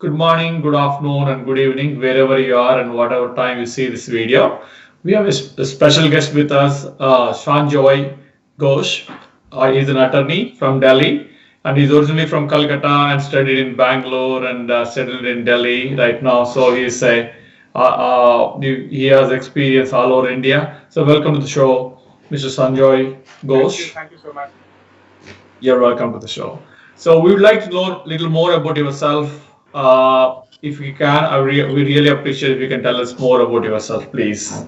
Good morning, good afternoon, and good evening, wherever you are and whatever time you see this video. We have a special guest with us, Sanjoy Ghose. He's an attorney from Delhi, and he's originally from Calcutta and studied in Bangalore and settled in Delhi right now. So he has experience all over India. So welcome to the show, Mr. Sanjoy Ghose. Thank you so much. You're welcome to the show. So we would like to know a little more about yourself. If you can, we really appreciate if you can tell us more about yourself, please.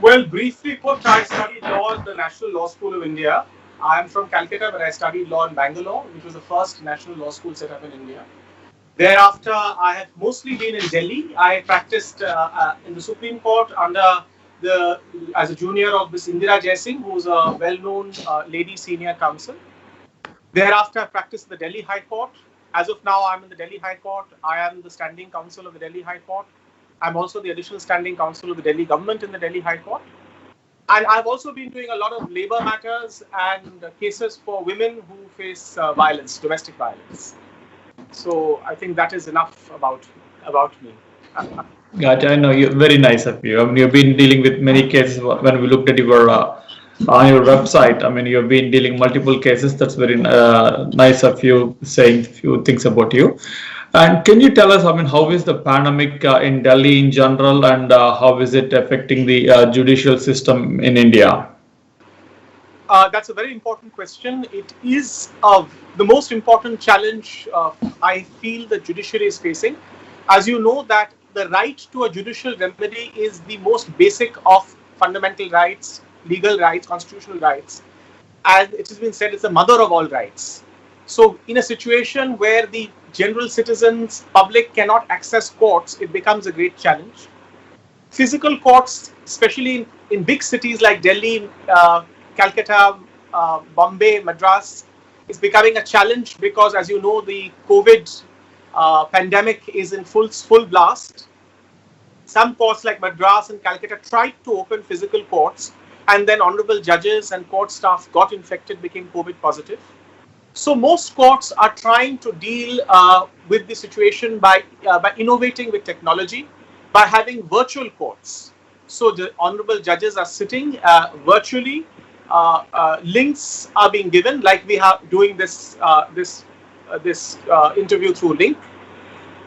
Well, briefly put, I studied law at the National Law School of India. I am from Calcutta, but I studied law in Bangalore, which was the first national law school set up in India. Thereafter, I have mostly been in Delhi. I practiced in the Supreme Court as a junior of Miss Indira Jaising, who's a well-known lady senior counsel. Thereafter, I practiced in the Delhi High Court. As of now, I'm in the Delhi High Court. I am the standing counsel of the Delhi High Court. I'm also the additional standing counsel of the Delhi government in the Delhi High Court. And I've also been doing a lot of labor matters and cases for women who face violence, domestic violence. So I think that is enough about me. Gotcha. I know you. Very nice of you. I mean, you've been dealing with many cases. When we looked at your on your website, I mean, you've been dealing multiple cases. That's very nice of you saying a few things about you. And can you tell us, I mean, how is the pandemic in Delhi in general, and how is it affecting the judicial system in India? That's a very important question. It is the most important challenge I feel the judiciary is facing. As you know, that the right to a judicial remedy is the most basic of fundamental rights, legal rights, constitutional rights. And it has been said it's the mother of all rights. So in a situation where the general citizens, public cannot access courts, it becomes a great challenge. Physical courts, especially in big cities like Delhi, Calcutta, Bombay, Madras, is becoming a challenge because, as you know, the COVID pandemic is in full blast. Some courts like Madras and Calcutta tried to open physical courts, and then honorable judges and court staff got infected, became COVID positive. So most courts are trying to deal with the situation by innovating with technology, by having virtual courts. So the honorable judges are sitting virtually. Links are being given, like we are doing this interview through link,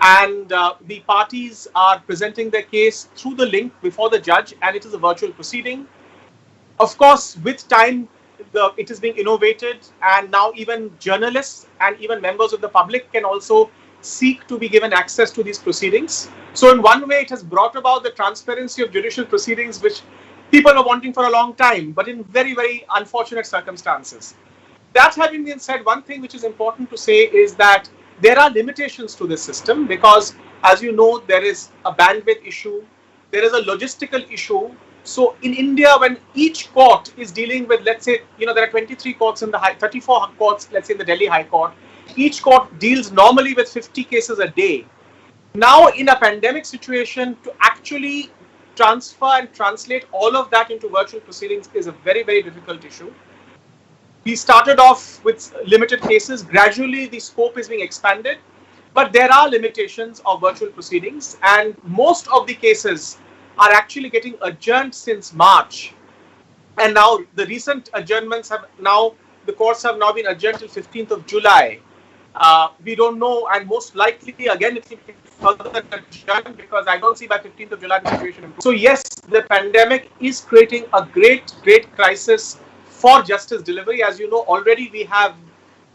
and the parties are presenting their case through the link before the judge, and it is a virtual proceeding. Of course, with time, it is being innovated, and now even journalists and even members of the public can also seek to be given access to these proceedings. So in one way, it has brought about the transparency of judicial proceedings, which people are wanting for a long time, but in very, very unfortunate circumstances. That having been said, one thing which is important to say is that there are limitations to this system because, as you know, there is a bandwidth issue, there is a logistical issue. So in India, when each court is dealing with, let's say, there are 23 courts in the 34 courts, let's say in the Delhi High Court, each court deals normally with 50 cases a day. Now, in a pandemic situation, to actually transfer and translate all of that into virtual proceedings is a very, very difficult issue. We started off with limited cases. Gradually, the scope is being expanded, but there are limitations of virtual proceedings, and most of the cases are actually getting adjourned since March. And now the recent adjournments the courts have now been adjourned till 15th of July. We don't know, and most likely, again, it will be further adjourned because I don't see by 15th of July the situation improves. So yes, the pandemic is creating a great, great crisis for justice delivery. As you know, already we have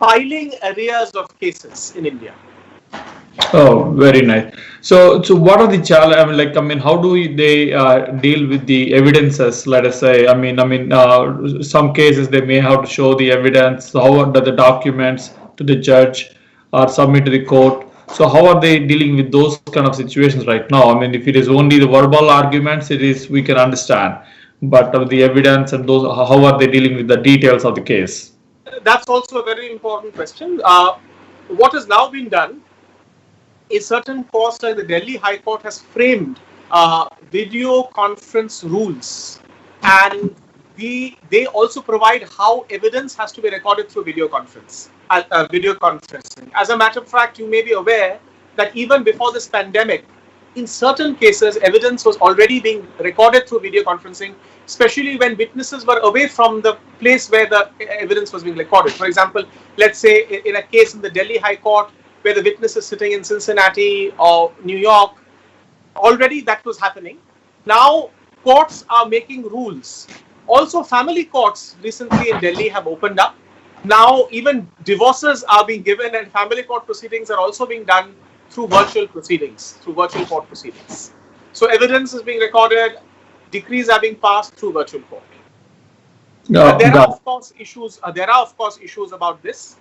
piling arrears of cases in India. Oh, very nice. So what are the challenges? How do they deal with the evidences? Let us say, some cases they may have to show the evidence. How are the documents to the judge or submit to the court? So how are they dealing with those kind of situations right now? I mean, if it is only the verbal arguments, we can understand. But the evidence and those, how are they dealing with the details of the case? That's also a very important question. What has now been done is certain courts like the Delhi High Court has framed video conference rules, and they also provide how evidence has to be recorded through video conferencing. As a matter of fact, you may be aware that even before this pandemic, in certain cases, evidence was already being recorded through video conferencing, especially when witnesses were away from the place where the evidence was being recorded. For example, let's say in a case in the Delhi High Court where the witness is sitting in Cincinnati or New York, already that was happening. Now courts are making rules. Also, family courts recently in Delhi have opened up. Now even divorces are being given, and family court proceedings are also being done through virtual proceedings, through virtual court proceedings. So evidence is being recorded, decrees are being passed through virtual court. There are of course issues. About this,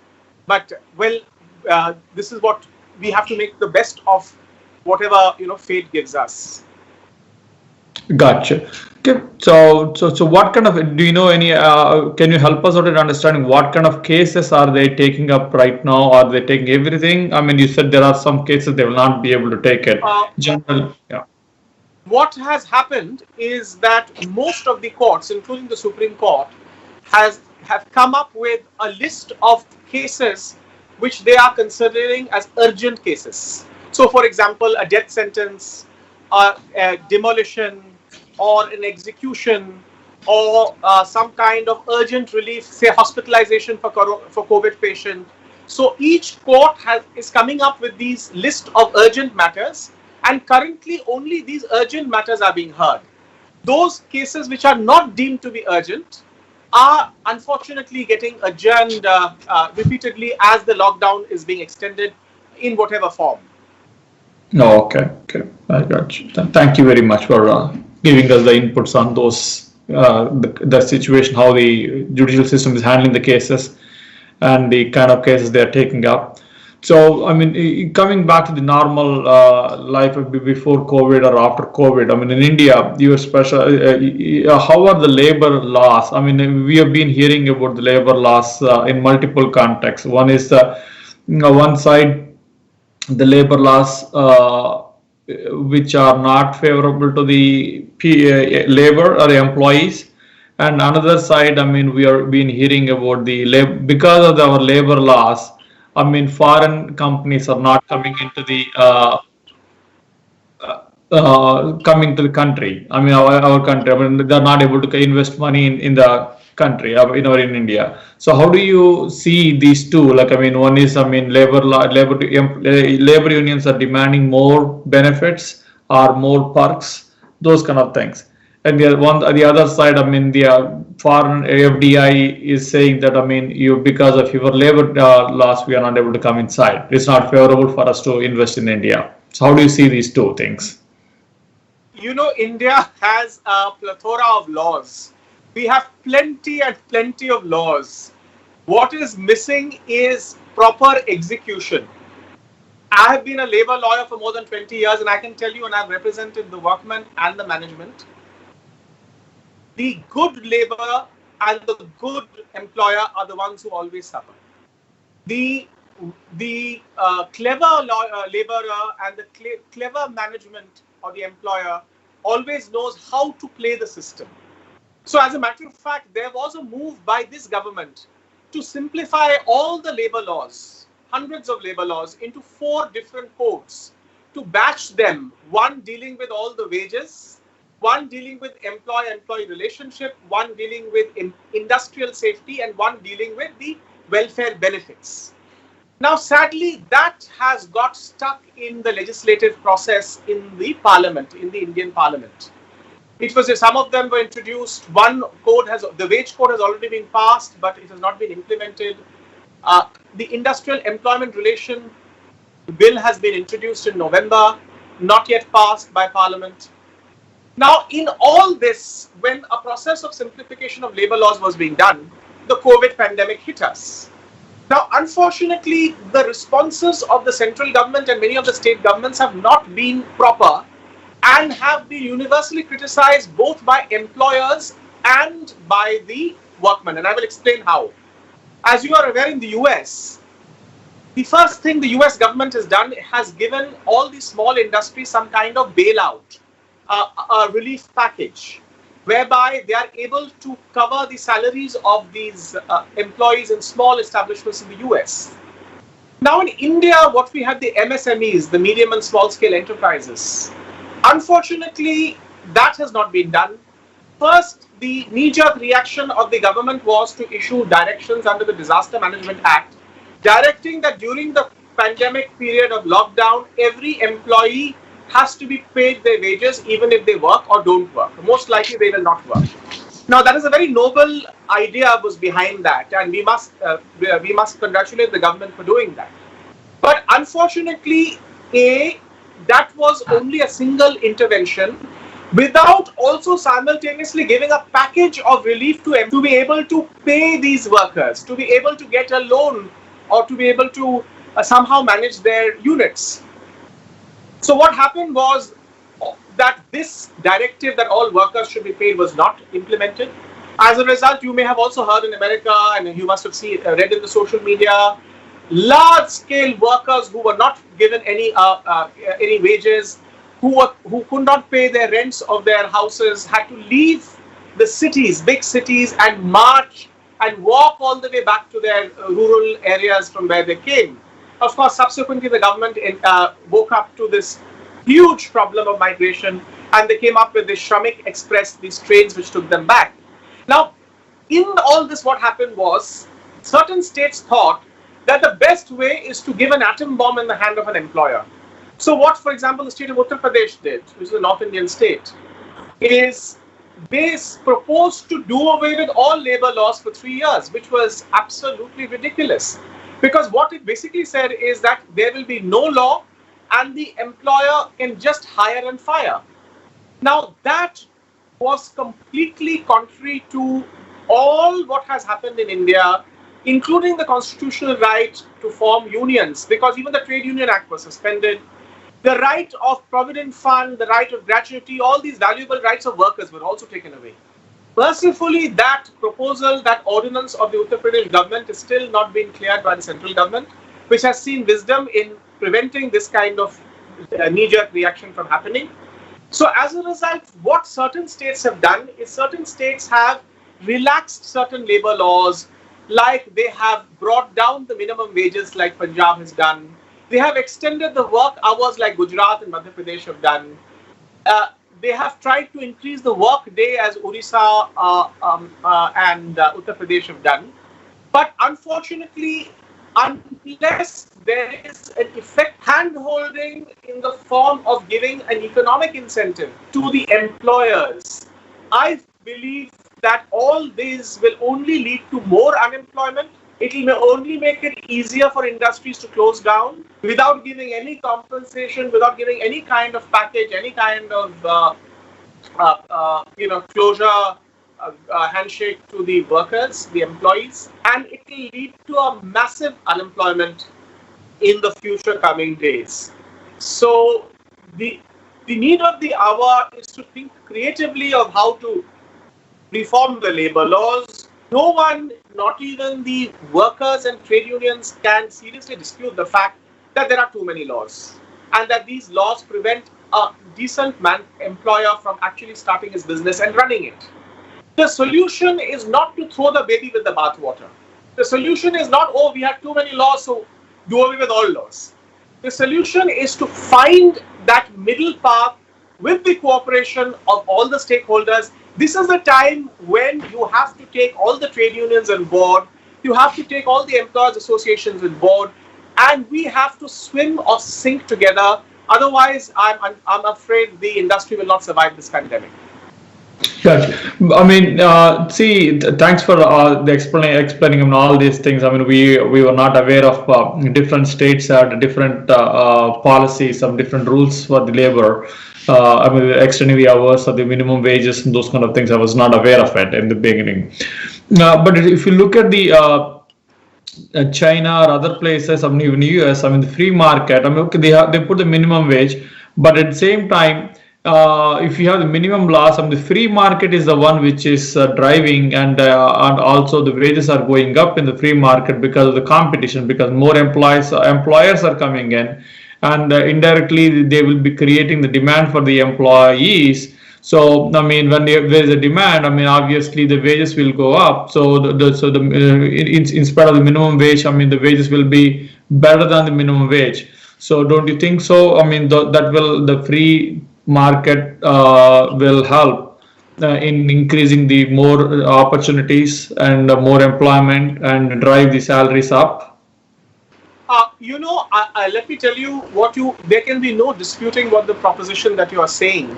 but well, this is what we have to make the best of whatever fate gives us. Gotcha. Okay. So what kind of, do you know any, can you help us out in understanding what kind of cases are they taking up right now? Are they taking everything? I mean, you said there are some cases they will not be able to take it. General, yeah. What has happened is that most of the courts, including the Supreme Court, have come up with a list of cases which they are considering as urgent cases. So, for example, a death sentence, a demolition, or an execution, or some kind of urgent relief, say hospitalization for COVID patient. So each court is coming up with these list of urgent matters, and currently only these urgent matters are being heard. Those cases which are not deemed to be urgent are unfortunately getting adjourned repeatedly as the lockdown is being extended in whatever form. No, okay, I got you. Thank you very much for giving us the inputs on those, the situation, how the judicial system is handling the cases, and the kind of cases they are taking up. So, I mean, coming back to the normal life before COVID or after COVID, I mean, in India, you are special. How are the labor laws? I mean, we have been hearing about the labor laws in multiple contexts. One is one side, the labor laws which are not favorable to the labor or employees, and another side, I mean, we are been hearing about the because of our labor laws, I mean, foreign companies are not coming into the coming to the country. I mean, our country. I mean, they're not able to invest money in the country, in India. So how do you see these two? Like, I mean, one is, I mean, labor unions are demanding more benefits or more perks, those kind of things. And the other side, I mean, the foreign FDI is saying that, I mean, because of your labor laws, we are not able to come inside. It's not favorable for us to invest in India. So how do you see these two things? India has a plethora of laws. We have plenty and plenty of laws. What is missing is proper execution. I have been a labor lawyer for more than 20 years, and I can tell you, and I've represented the workmen and the management, the good labor and the good employer are the ones who always suffer. The clever laborer and the clever management or the employer always knows how to play the system. So as a matter of fact, there was a move by this government to simplify all the labor laws, hundreds of labor laws, into 4 different codes, to batch them, one dealing with all the wages, one dealing with employer-employee relationship, one dealing with industrial safety, and one dealing with the welfare benefits. Now, sadly, that has got stuck in the legislative process in the parliament, in the Indian parliament. It was, some of them were introduced. One code the wage code has already been passed, but it has not been implemented. The industrial employment relation bill has been introduced in November, not yet passed by parliament. Now, in all this, when a process of simplification of labor laws was being done, the COVID pandemic hit us. Now, unfortunately, the responses of the central government and many of the state governments have not been proper and have been universally criticized both by employers and by the workmen. And I will explain how. As you are aware, in the US, the first thing the US government has done has given all the small industries some kind of bailout, a relief package, whereby they are able to cover the salaries of these employees in small establishments in the US. Now in India, what we have the MSMEs, the medium and small scale enterprises. Unfortunately, that has not been done. First, the knee-jerk reaction of the government was to issue directions under the Disaster Management Act, directing that during the pandemic period of lockdown, every employee has to be paid their wages even if they work or don't work. Most likely they will not work. Now, that is a very noble idea was behind that, and we must congratulate the government for doing that. But unfortunately, that was only a single intervention without also simultaneously giving a package of relief to be able to pay these workers, to be able to get a loan, or to be able to somehow manage their units. So what happened was that this directive that all workers should be paid was not implemented. As a result, you may have also heard in America, and you must have read in the social media, large-scale workers who were not given any wages, who could not pay their rents of their houses, had to leave the cities, big cities, and march and walk all the way back to their rural areas from where they came. Of course, subsequently, the government woke up to this huge problem of migration, and they came up with the Shramik Express, these trains which took them back. Now, in all this, what happened was certain states thought that the best way is to give an atom bomb in the hand of an employer. So what, for example, the state of Uttar Pradesh did, which is a North Indian state, is they proposed to do away with all labor laws for 3 years, which was absolutely ridiculous. Because what it basically said is that there will be no law and the employer can just hire and fire. Now, that was completely contrary to all what has happened in India, including the constitutional right to form unions, because even the Trade Union Act was suspended. The right of Provident Fund, the right of gratuity, all these valuable rights of workers were also taken away. Mercifully, that proposal, that ordinance of the Uttar Pradesh government is still not being cleared by the central government, which has seen wisdom in preventing this kind of knee-jerk reaction from happening. So as a result, what certain states have done is certain states have relaxed certain labor laws, like they have brought down the minimum wages like Punjab has done. They have extended the work hours like Gujarat and Madhya Pradesh have done. They have tried to increase the work day as Orissa and Uttar Pradesh have done. But unfortunately, unless there is an effect hand-holding in the form of giving an economic incentive to the employers, I believe that all these will only lead to more unemployment. It will only make it easier for industries to close down without giving any compensation, without giving any kind of package, any kind of closure handshake to the workers, the employees, and it will lead to a massive unemployment in the future coming days. So the need of the hour is to think creatively of how to reform the labor laws. No one, not even the workers and trade unions, can seriously dispute the fact that there are too many laws and that these laws prevent a decent employer from actually starting his business and running it. The solution is not to throw the baby with the bathwater. The solution is not, oh, we have too many laws, so do away with all laws. The solution is to find that middle path with the cooperation of all the stakeholders. This is the time when you have to take all the trade unions on board, you have to take all the employers associations on board, and we have to swim or sink together. Otherwise, I'm afraid the industry will not survive this pandemic. Yes, I mean, thanks for the explaining on all these things. I mean, we were not aware of different states had different policies, some different rules for the labor. I mean, extending the hours or the minimum wages and those kind of things. I was not aware of it in the beginning. But if you look at the China or other places, I mean, even US, I mean, the free market. I mean, okay, they put the minimum wage, but at the same time, if you have the minimum laws, I mean, the free market is the one which is driving, and also the wages are going up in the free market because of the competition, because more employers are coming in, and indirectly they will be creating the demand for the employees. So, I mean, when there is a demand, I mean, obviously the wages will go up. So, in spite of the minimum wage, I mean, the wages will be better than the minimum wage. So, don't you think so? I mean, that will the free market will help in increasing the more opportunities and more employment and drive the salaries up. Let me tell you what you. There can be no disputing what the proposition that you are saying,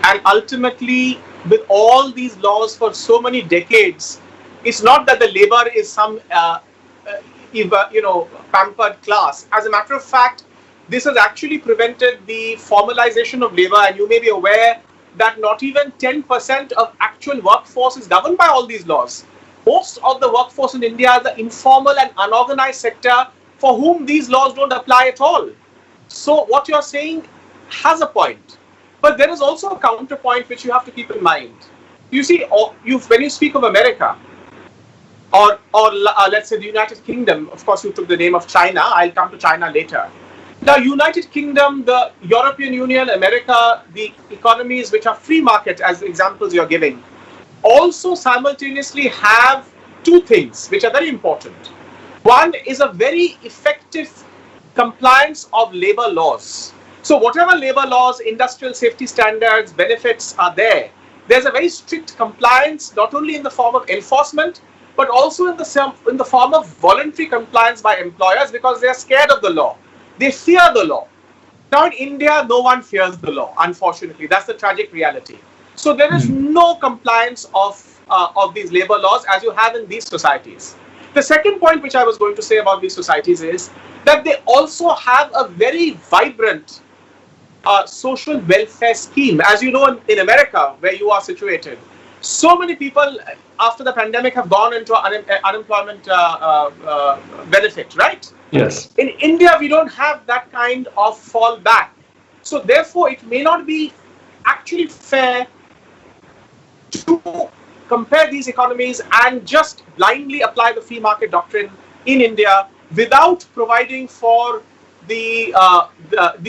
and ultimately, with all these laws for so many decades, it's not that the labor is some pampered class. As a matter of fact, this has actually prevented the formalization of labor, and you may be aware that not even 10% of actual workforce is governed by all these laws. Most of the workforce in India is the informal and unorganized sector for whom these laws don't apply at all. So what you're saying has a point. But there is also a counterpoint which you have to keep in mind. You see, when you speak of America, or let's say the United Kingdom, of course you took the name of China, I'll come to China later. The United Kingdom, the European Union, America, the economies which are free market, as the examples you're giving, also simultaneously have two things which are very important. One is a very effective compliance of labor laws. So whatever labor laws, industrial safety standards, benefits are there, there's a very strict compliance, not only in the form of enforcement, but also in the form of voluntary compliance by employers, because they are scared of the law. They fear the law. Now in India, no one fears the law, unfortunately. That's the tragic reality. So there is no compliance of these labor laws as you have in these societies. The second point which I was going to say about these societies is that they also have a very vibrant social welfare scheme. As you know, in America, where you are situated, so many people after the pandemic have gone into unemployment benefit, right? Yes. In India, we don't have that kind of fallback. So therefore, it may not be actually fair to compare these economies and just blindly apply the free market doctrine in India without providing for the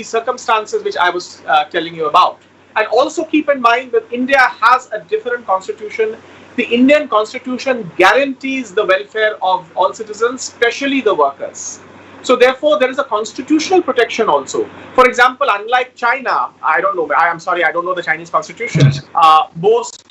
circumstances which I was telling you about. And also keep in mind that India has a different constitution. The Indian constitution guarantees the welfare of all citizens, especially the workers. So therefore, there is a constitutional protection also. For example, unlike China, I don't know the Chinese constitution. Most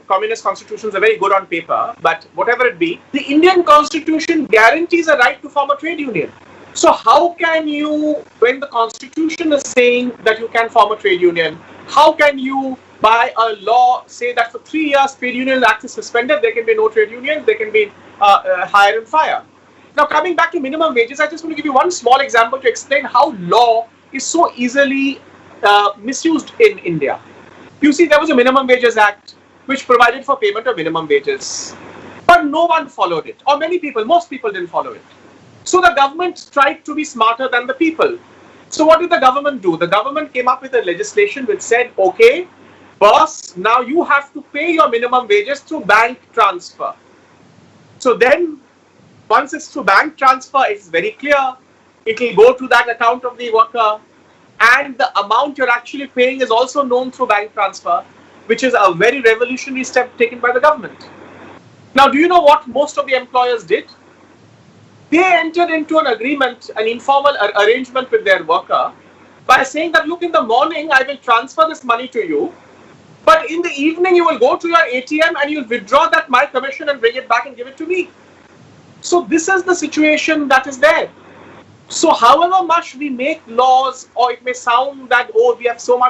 communist constitutions are very good on paper, but whatever it be, the Indian constitution guarantees a right to form a trade union. So how can you, when the constitution is saying that you can form a trade union, how can you, by a law, say that for 3 years trade union act is suspended, there can be no trade union, there can be hire and fire. Now, coming back to minimum wages, I just want to give you one small example to explain how law is so easily misused in India. You see, there was a Minimum Wages Act which provided for payment of minimum wages, but no one followed it, or most people didn't follow it. So the government tried to be smarter than the people. So what did the government do? The government came up with a legislation which said, okay, boss, now you have to pay your minimum wages through bank transfer. So then, once it's through bank transfer, it's very clear. It will go to that account of the worker, and the amount you're actually paying is also known through bank transfer, which is a very revolutionary step taken by the government. Now, do you know what most of the employers did? They entered into an agreement, an informal arrangement with their worker by saying that, look, in the morning, I will transfer this money to you, but in the evening, you will go to your ATM and you'll withdraw that my commission and bring it back and give it to me. So this is the situation that is there. So however much we make laws, or it may sound that, oh, we have so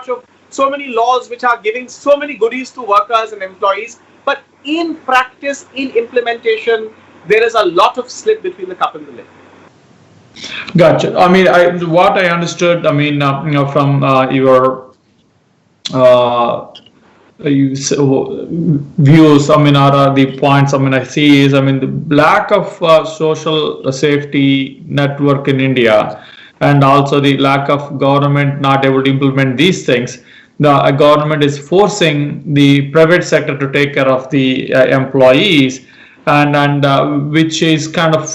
many laws which are giving so many goodies to workers and employees, but in practice, in implementation, there is a lot of slip between the cup and the lip. Gotcha. I mean, what I understood, I mean, from your views, I mean, are the points, I mean, I see is, I mean, the lack of social safety network in India, and also the lack of government not able to implement these things. The government is forcing the private sector to take care of the employees, and which is kind of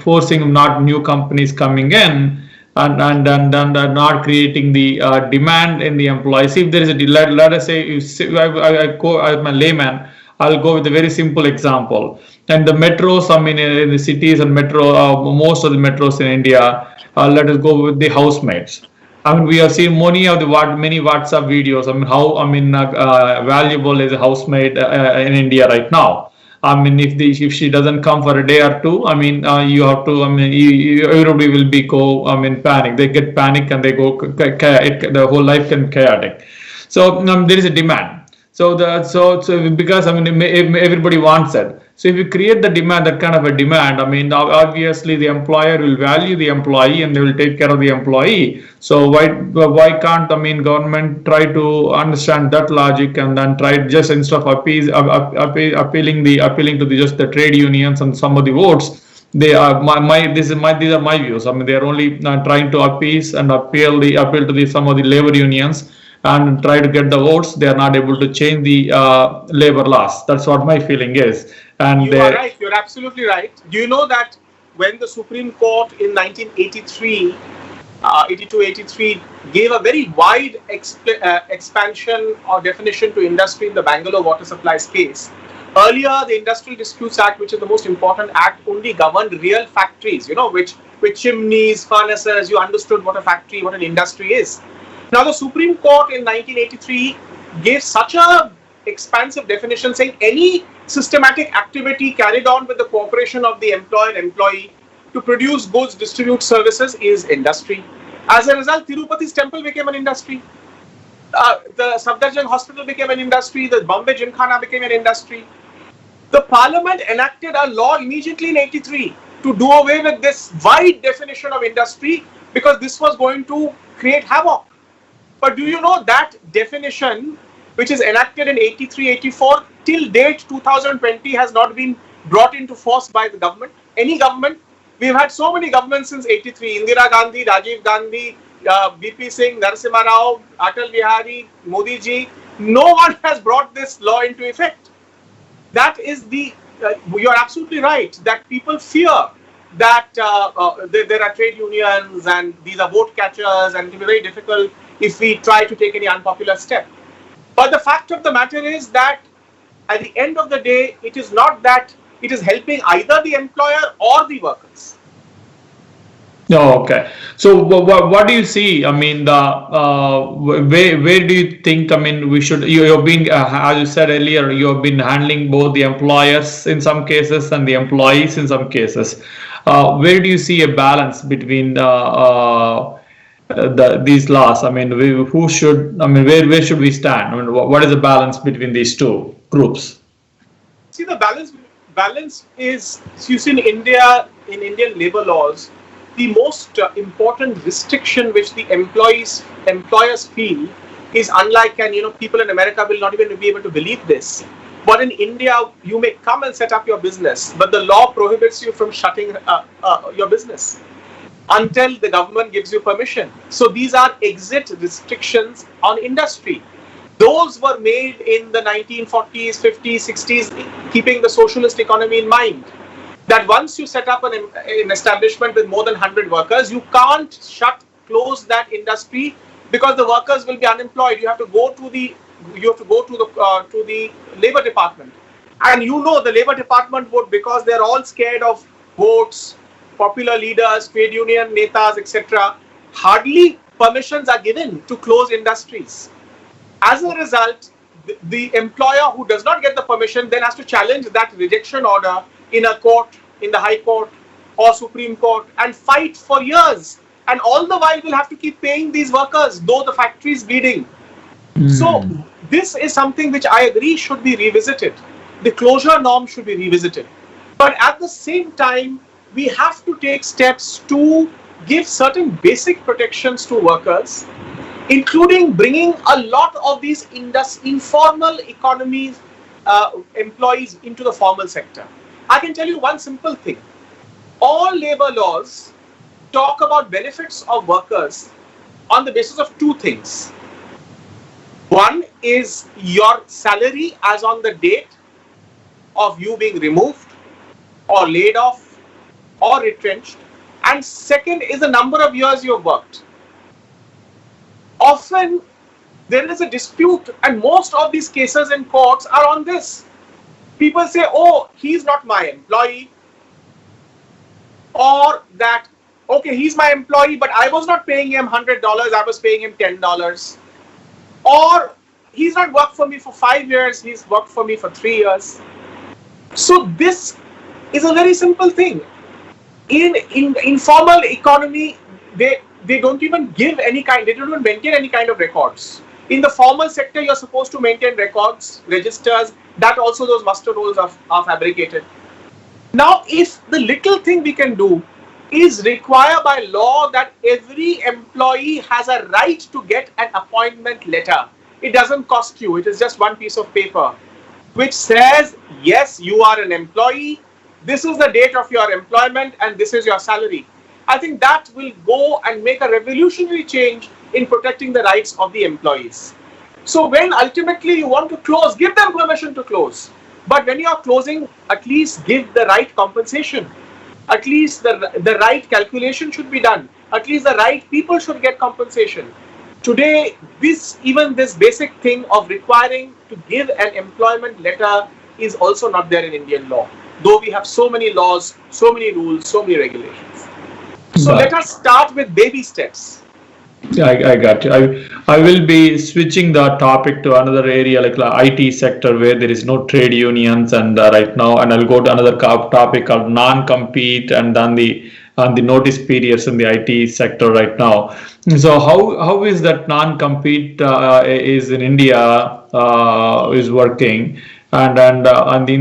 forcing not new companies coming in, and not creating the demand in the employees. If there is a let us say, I go, I'm a layman, I'll go with a very simple example. And the metros, I mean, in the cities and metro, most of the metros in India, let us go with the housemaids. I mean, we have seen many of the many WhatsApp videos. I mean, how valuable is a housemaid in India right now. I mean, if she doesn't come for a day or two, I mean, you have to. I mean, everybody will be go. I mean, panic. They get panic and they go. The whole life can chaotic. So there is a demand. So because I mean everybody wants it. So if you create the demand, that kind of a demand, I mean obviously the employer will value the employee and they will take care of the employee. So why can't, I mean, government try to understand that logic and then try just instead of appealing to just the trade unions and some of the votes, they are these are my views. I mean, they are only trying to appease and appeal to the some of the labor unions and try to get the votes. They are not able to change the labor laws. That's what my feeling is. And You are right. You're absolutely right. Do you know that when the Supreme Court in 1983, 82-83 gave a very wide expansion or definition to industry in the Bangalore water supplies case. Earlier, the Industrial Disputes Act, which is the most important act, only governed real factories, which with chimneys, furnaces, you understood what a factory, what an industry is. Now, the Supreme Court in 1983 gave such a expansive definition saying any systematic activity carried on with the cooperation of the employer-employee to produce goods, distribute services is industry. As a result, Tirupati's temple became an industry. The Safdarjung hospital became an industry. The Bombay Gymkhana became an industry. The Parliament enacted a law immediately in 83 to do away with this wide definition of industry because this was going to create havoc. But do you know that definition, which is enacted in 83-84, till date 2020 has not been brought into force by the government, any government. We've had so many governments since 83, Indira Gandhi, Rajiv Gandhi, BP Singh, Narasimha Rao, Atal Bihari, Modi ji. No one has brought this law into effect. That is you are absolutely right, that people fear that there are trade unions and these are vote catchers and it will be very difficult if we try to take any unpopular step. But the fact of the matter is that at the end of the day, it is not that it is helping either the employer or the workers. Oh, okay. So what do you see? I mean, where do you think? I mean, we should. You've been, as you said earlier, you have been handling both the employers in some cases and the employees in some cases. Where do you see a balance between these laws? I mean, who should? I mean, where should we stand? I mean, what is the balance between these two groups? See, the balance is, you see, in India, in Indian labor laws, the most important restriction which the employers feel is unlike, and people in America will not even be able to believe this. But in India, you may come and set up your business, but the law prohibits you from shutting your business until the government gives you permission. So these are exit restrictions on industry. Those were made in the 1940s, 50s, 60s, keeping the socialist economy in mind. That once you set up an establishment with more than 100 workers, you can't close that industry because the workers will be unemployed. You have to go to the labor department, and the labor department would, because they're all scared of votes, popular leaders, trade union netas, etc. Hardly permissions are given to close industries. As a result, the employer who does not get the permission then has to challenge that rejection order in a court, in the High Court or Supreme Court, and fight for years. And all the while will have to keep paying these workers, though the factory is bleeding. So this is something which I agree should be revisited. The closure norm should be revisited. But at the same time, we have to take steps to give certain basic protections to workers, including bringing a lot of these informal economy employees into the formal sector. I can tell you one simple thing. All labor laws talk about benefits of workers on the basis of two things. One is your salary as on the date of you being removed or laid off or retrenched, and second is the number of years you've worked. Often there is a dispute, and most of these cases in courts are on this. People say, oh, he's not my employee, or that, okay, he's my employee, but I was not paying him $100, I was paying him $10. Or he's not worked for me for 5 years, he's worked for me for 3 years. So this is a very simple thing. In informal economy, they don't even give any kind, they don't even maintain any kind of records. In the formal sector, you're supposed to maintain records, registers, that also those muster rolls are fabricated. Now, if the little thing we can do is require by law that every employee has a right to get an appointment letter. It doesn't cost you, it is just one piece of paper which says, yes, you are an employee, this is the date of your employment and this is your salary. I think that will go and make a revolutionary change in protecting the rights of the employees. So when ultimately you want to close, give them permission to close. But when you are closing, at least give the right compensation. At least the right calculation should be done. At least the right people should get compensation. Today, even this basic thing of requiring to give an employment letter is also not there in Indian law. Though we have so many laws, so many rules, so many regulations. So let us start with baby steps. I got you. I will be switching the topic to another area like the IT sector where there is no trade unions and right now, and I'll go to another topic called non-compete and then the notice periods in the IT sector right now. So how is that non-compete is in India is working and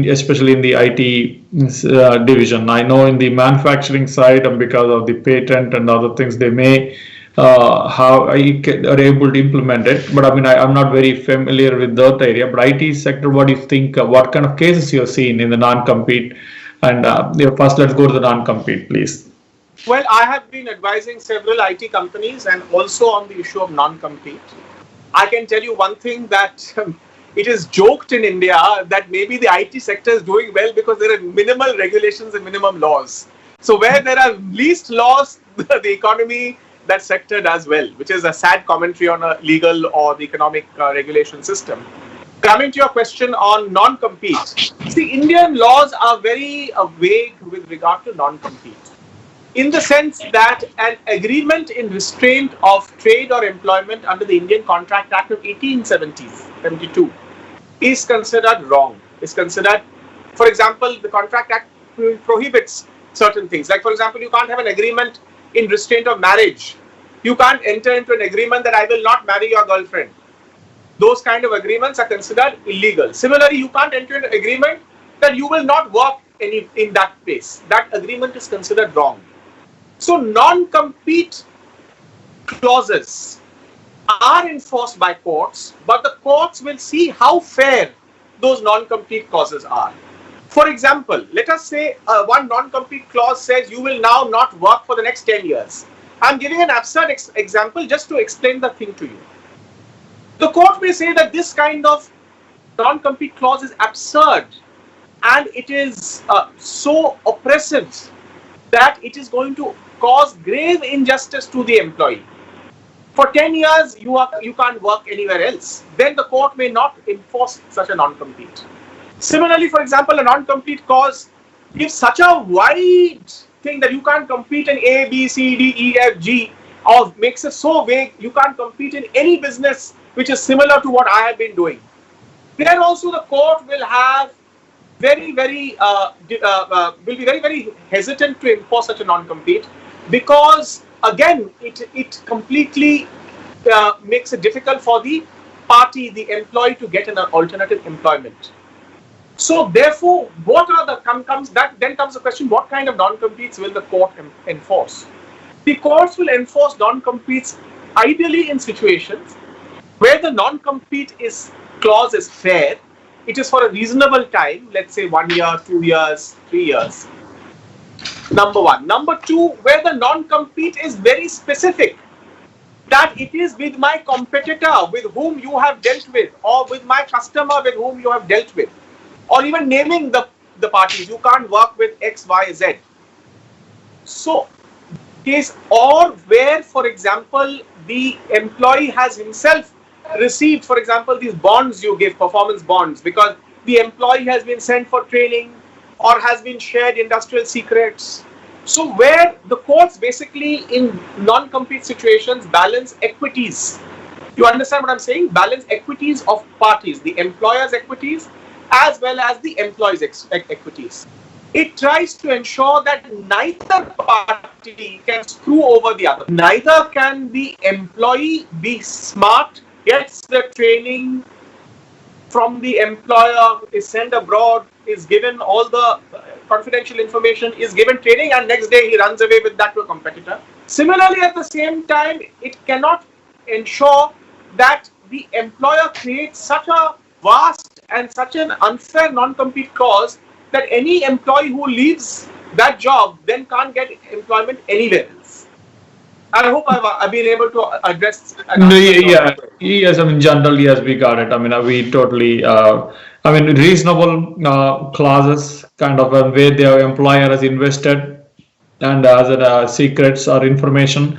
especially in the IT division. I know in the manufacturing side and because of the patent and other things they may how I are able to implement it. But I mean, I'm not very familiar with that area. But IT sector, what do you think? What kind of cases you're seeing in the non-compete? And first, let's go to the non-compete, please. Well, I have been advising several IT companies and also on the issue of non-compete. I can tell you one thing that it is joked in India that maybe the IT sector is doing well because there are minimal regulations and minimum laws. So where there are least laws, the economy, that sector does well, which is a sad commentary on a legal or the economic regulation system. Coming to your question on non-compete, see, Indian laws are very vague with regard to non-compete, in the sense that an agreement in restraint of trade or employment under the Indian Contract Act of 1872 is considered wrong. Is considered, for example, the Contract Act prohibits certain things. Like, for example, you can't have an agreement in restraint of marriage. You can't enter into an agreement that I will not marry your girlfriend. Those kind of agreements are considered illegal. Similarly, you can't enter into an agreement that you will not work in that place. That agreement is considered wrong. So non-compete clauses are enforced by courts, but the courts will see how fair those non-compete clauses are. For example, let us say one non-compete clause says you will now not work for the next 10 years. I'm giving an absurd example just to explain the thing to you. The court may say that this kind of non-compete clause is absurd and it is so oppressive that it is going to cause grave injustice to the employee. For 10 years, you can't work anywhere else. Then the court may not enforce such a non-compete. Similarly, for example, a non-compete clause gives such a wide thing that you can't compete in A, B, C, D, E, F, G, or makes it so vague you can't compete in any business which is similar to what I have been doing. Then also the court will have will be very, very hesitant to enforce such a non-compete because again it completely makes it difficult for the party, the employee, to get an alternative employment. So therefore, what are the then comes the question: what kind of non-competes will the court enforce? The courts will enforce non-competes ideally in situations where the non-compete clause is fair. It is for a reasonable time, let's say 1 year, 2 years, 3 years. Number one. Number two, where the non-compete is very specific, that it is with my competitor with whom you have dealt with, or with my customer with whom you have dealt with, or even naming the parties. You can't work with X, Y, Z. So case, or where, for example, the employee has himself received, for example, these bonds you give, performance bonds, because the employee has been sent for training or has been shared industrial secrets. So where the courts basically in non-compete situations balance equities. You understand what I'm saying? Balance equities of parties, the employer's equities as well as the employee's equities. It tries to ensure that neither party can screw over the other. Neither can the employee be smart, gets the training from the employer, is sent abroad, is given all the confidential information, is given training, and next day he runs away with that to a competitor. Similarly, at the same time, it cannot ensure that the employer creates such a vast and such an unfair non-compete clause that any employee who leaves that job then can't get employment anywhere else. I hope I've been able to address. No, yes, I mean, generally, yes, we got it. I mean, we totally, I mean, reasonable clauses, kind of where the employer has invested and has secrets or information.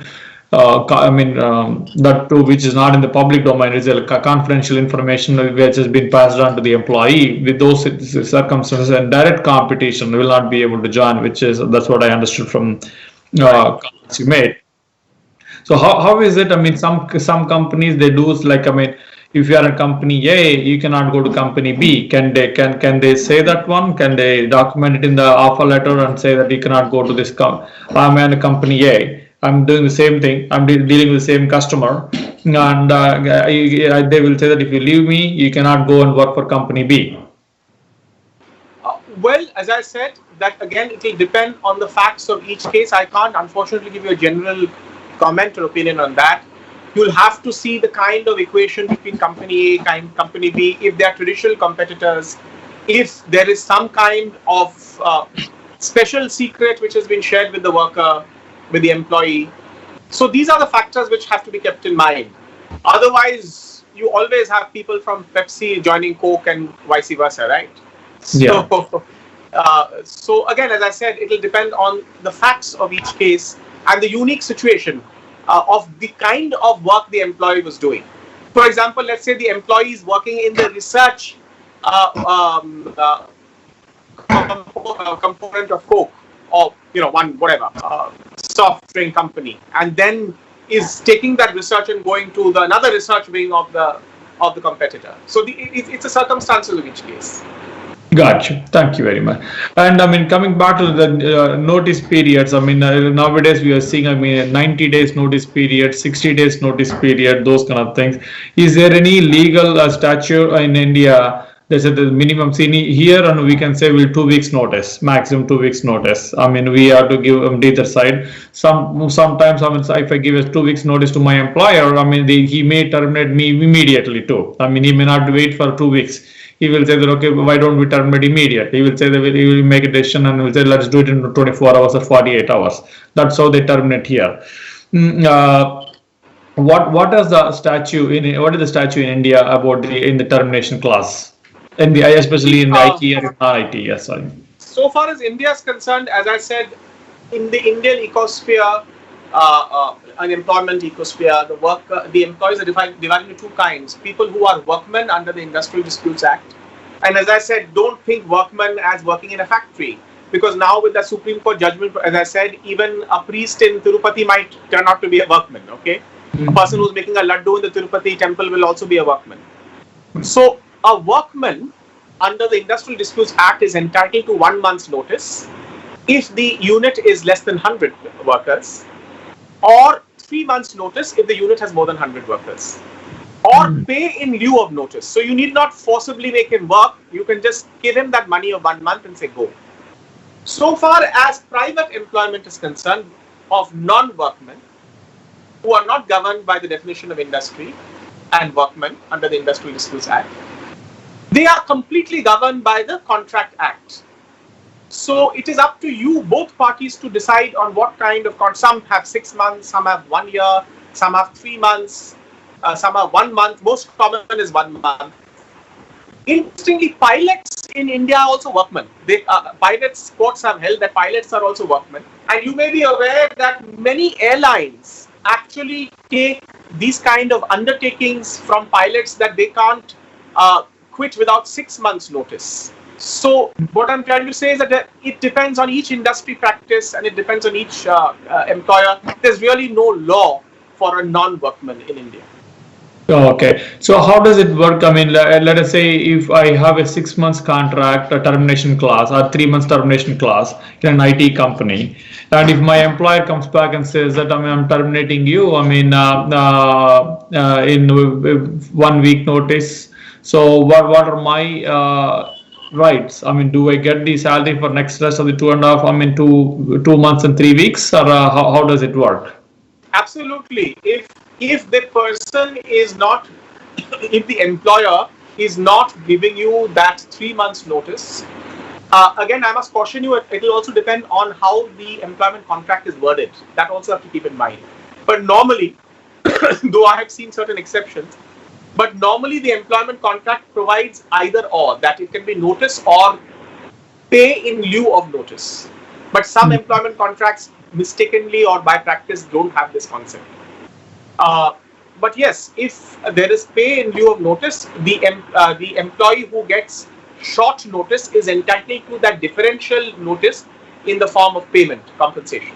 I mean, that too, which is not in the public domain, is a confidential information which has been passed on to the employee. With those circumstances, and direct competition will not be able to join, which is that's what I understood from comments you made. So how is it? I mean, some companies they do like, I mean, if you are a company A, you cannot go to company B. Can they say that one? Can they document it in the offer letter and say that you cannot go to this I'm in a company A. I'm doing the same thing. I'm dealing with the same customer, and they will say that if you leave me, you cannot go and work for company B. Well, as I said, that again it will depend on the facts of each case. I can't unfortunately give you a general comment or opinion on that. You'll have to see the kind of equation between company A and company B, if they are traditional competitors, if there is some kind of special secret which has been shared with the worker, with the employee. So these are the factors which have to be kept in mind. Otherwise, you always have people from Pepsi joining Coke and vice versa, right? Yeah. So again, as I said, it will depend on the facts of each case and the unique situation of the kind of work the employee was doing. For example, let's say the employee is working in the research component of Coke, or whatever soft drink company, and then is taking that research and going to another research wing of the competitor. So it's a circumstances of each case. Gotcha. Thank you very much. And I mean, coming back to the notice periods, I mean, nowadays we are seeing, I mean, 90 days notice period, 60 days notice period, those kind of things. Is there any legal statute in India? They said the minimum here, and we can say 2 weeks notice, maximum 2 weeks notice. I mean, we have to give them either side. Sometimes, I mean, if I give a 2 weeks notice to my employer, I mean, he may terminate me immediately too. I mean, he may not wait for 2 weeks. He will say that, okay, why don't we terminate immediately? He will say that he will make a decision and will say, let's do it in 24 hours or 48 hours. That's how they terminate here. What is the statute in India about in the termination clause? Especially in the IT or non-IT, yes, sorry. So far as India is concerned, as I said, in the Indian ecosphere, unemployment ecosphere, the employees are divided into two kinds. People who are workmen under the Industrial Disputes Act. And as I said, don't think workmen as working in a factory. Because now with the Supreme Court judgment, as I said, even a priest in Tirupati might turn out to be a workman, okay? A person who's making a laddu in the Tirupati temple will also be a workman. So a workman under the Industrial Disputes Act is entitled to 1 month's notice if the unit is less than 100 workers, or 3 months notice if the unit has more than 100 workers, or pay in lieu of notice. So you need not forcibly make him work. You can just give him that money of 1 month and say go. So far as private employment is concerned of non-workmen who are not governed by the definition of industry and workmen under the Industrial Disputes Act, they are completely governed by the Contract Act. So it is up to you, both parties, to decide on what kind of some have 6 months, some have 1 year, some have 3 months, some have 1 month. Most common is 1 month. Interestingly, pilots in India are also workmen. Pilots courts have held that pilots are also workmen, and you may be aware that many airlines actually take these kind of undertakings from pilots that they can't quit without 6 months notice. So what I'm trying to say is that it depends on each industry practice and it depends on each employer. There's really no law for a non-workman in India. Okay. So how does it work? I mean, let us say if I have a 6 months contract, a termination clause, or 3 months termination clause in an IT company, and if my employer comes back and says that I'm terminating you, in 1 week notice. So what are my rights? I mean, do I get the salary for next rest of the 2.5? I mean, 2 months and 3 weeks, or how does it work? Absolutely. If the person is not, if the employer is not giving you that 3 months notice, again, I must caution you, it will also depend on how the employment contract is worded. That also have to keep in mind. But normally, though I have seen certain exceptions, but normally the employment contract provides either or, that it can be notice or pay in lieu of notice. But some employment contracts mistakenly or by practice don't have this concept. But yes, if there is pay in lieu of notice, the employee who gets short notice is entitled to that differential notice in the form of payment compensation.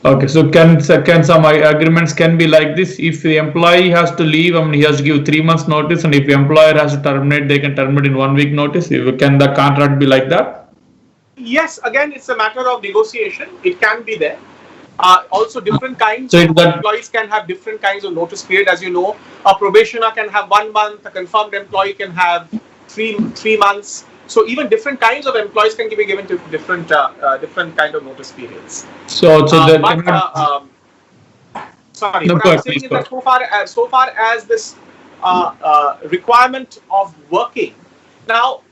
Okay, so can some agreements can be like this? If the employee has to leave, I mean, he has to give 3 months notice, and if the employer has to terminate, they can terminate in 1 week notice. Can the contract be like that? Yes, again, it's a matter of negotiation. It can be there. Also, different kinds So of employees can have different kinds of notice period. As you know, a probationer can have 1 month, a confirmed employee can have three months. So even different kinds of employees can be given to different kind of notice periods. So sorry, no, what I'm saying is that so far as this requirement of working, now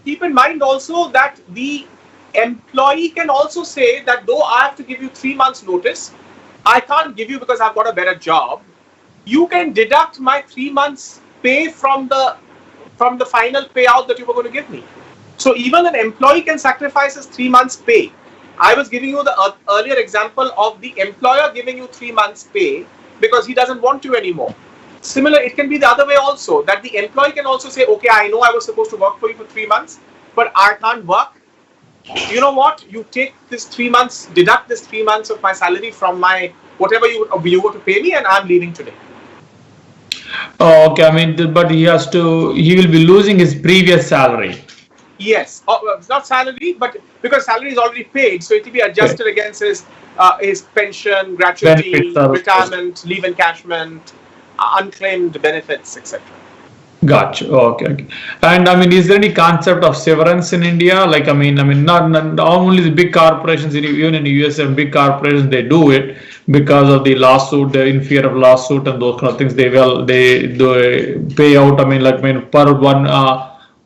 keep in mind also that the employee can also say that though I have to give you 3 months notice, I can't give you because I've got a better job. You can deduct my 3 months pay from the final payout that you were going to give me. So even an employee can sacrifice his 3 months pay. I was giving you the earlier example of the employer giving you 3 months pay because he doesn't want you anymore. Similar, it can be the other way also, that the employee can also say, okay, I know I was supposed to work for you for 3 months, but I can't work. You know what? You take this 3 months, deduct this 3 months of my salary from my whatever you were to pay me, and I'm leaving today. Oh, okay. I mean, but he will be losing his previous salary. Yes, it's not salary, but because salary is already paid, so it will be adjusted against his pension, gratuity, retirement, leave encashment, unclaimed benefits, etc. Gotcha. Okay. And I mean, is there any concept of severance in India? Like, not only the big corporations, even in the US and big corporations, they do it because of the lawsuit. They're in fear of lawsuit and those kind of things. They do pay out. Per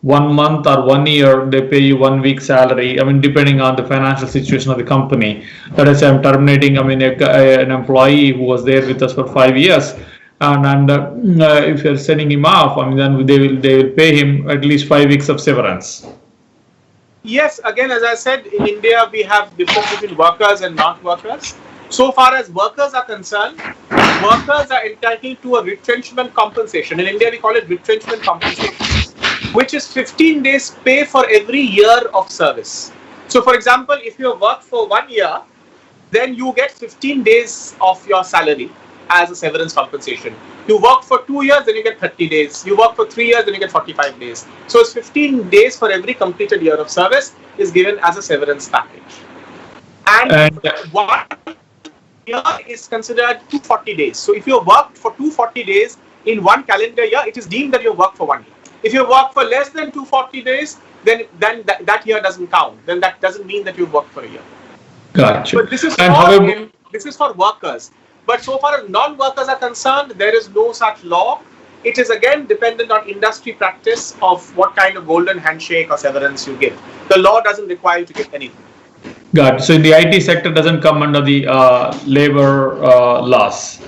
1 month or 1 year, they pay you 1 week salary. I mean, depending on the financial situation of the company. That is, I'm terminating. An employee who was there with us for 5 years. And if you're sending him off, then they will pay him at least 5 weeks of severance. Yes, again, as I said, in India we have difference between workers and not workers. So far as workers are concerned, workers are entitled to a retrenchment compensation. In India, we call it retrenchment compensation, which is 15 days pay for every year of service. So, for example, if you have worked for 1 year, then you get 15 days of your salary as a severance compensation. You work for 2 years, then you get 30 days. You work for 3 years, then you get 45 days. So it's 15 days for every completed year of service is given as a severance package. And 1 year is considered 240 days. So if you worked for 240 days in 1 calendar year, it is deemed that you worked for 1 year. If you work for less than 240 days, then that year doesn't count. Then that doesn't mean that you worked for a year. Gotcha. But this is for workers. But so far as non-workers are concerned, there is no such law. It is again dependent on industry practice of what kind of golden handshake or severance you give. The law doesn't require you to give anything. Got it. So in the IT sector doesn't come under the labor laws.